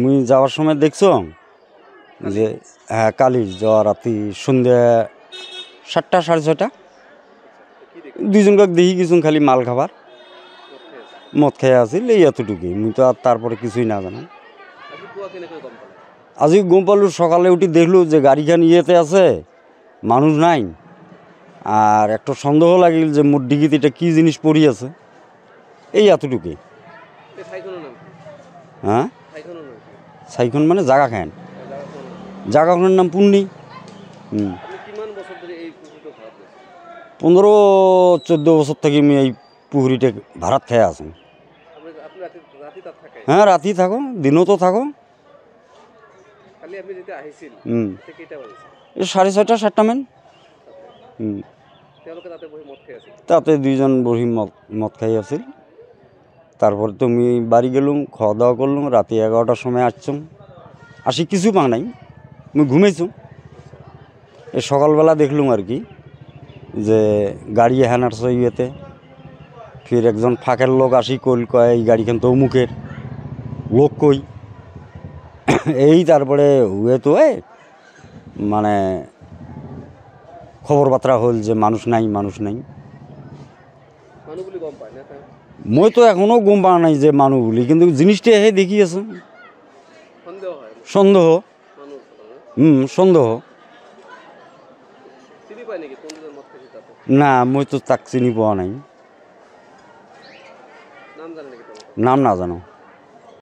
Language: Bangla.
মুই যাওয়ার সময় দেখছো যে হ্যাঁ কালির যাওয়া রাতি সন্ধ্যা 7টা 6:30 দুইজনকে দেখি কিছু খালি মাল খাবার মদ খেয়ে আসিল এই এতটুকুই মুই তো আর তারপরে কিছুই না জানো। আজকে গম পালু সকালে উঠি দেখলু যে গাড়িখান ইয়েতে আছে মানুষ নাই আর একটা সন্দেহ লাগিল যে মোট ডিগিতে এটা কী জিনিস পড়ি আছে এই এতটুকুই। হ্যাঁ সাইখন মানে জাগা খান জাগাখানের নাম পুন্নি। 15-14 বছর থেকে আমি এই পুকুরিটা ভাড়াত খেয়ে আছি। হ্যাঁ রাতি থাকো দিনও তো থাকো। 6:30 7টা মান। তাতে দুইজন বহি মদ খাই আছিল। তারপর তুমি বাড়ি গেলুম খাওয়া দাওয়া করলুম রাতে 11টার সময় আসি কিছু পা নাই মুই ঘুমাইছুম। এই সকালবেলা দেখলুম আর কি যে গাড়ি হ্যানার ইয়েতে ফির একজন ফাঁকের লোক আসি কইল কয় এই গাড়িখান তো অমুকের লোক কই এই তারপরে হুয়ে তো মানে খবর বার্তা হল যে মানুষ নাই মই তো এখনো গম পা নাই যে মানুষ বলি কিন্তু জিনিসটা দেখি আছে সন্দেহ সন্দেহ না মই তো তাক চিনি পাওয়া নাই নাম না জানো।